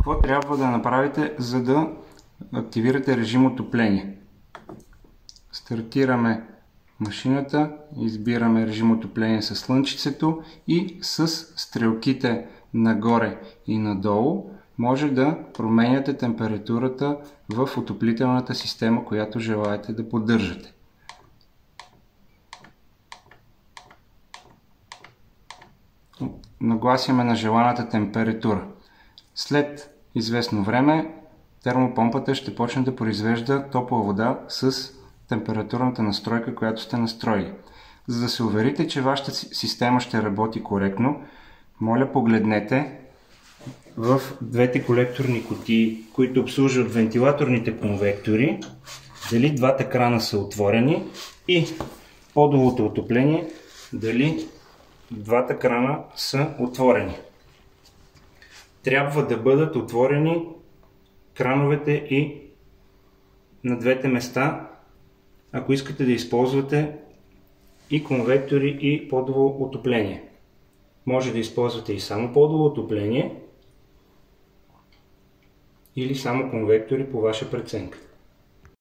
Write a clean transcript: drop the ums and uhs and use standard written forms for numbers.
Какво трябва да направите, за да активирате режим отопление? Стартираме машината, избираме режим отопление с слънчицето и с стрелките нагоре и надолу може да променяте температурата в отоплителната система, която желаете да поддържате. Нагласяме на желаната температура. След известно време термопомпата ще почне да произвежда топла вода с температурната настройка, която сте настроили. За да се уверите, че вашата система ще работи коректно, моля погледнете в двете колекторни кутии, които обслужват вентилаторните конвектори, дали двата крана са отворени и подовото отопление, дали двата крана са отворени. Трябва да бъдат отворени крановете и на двете места, ако искате да използвате и конвектори и подово отопление. Може да използвате и само подово отопление или само конвектори по ваша преценка.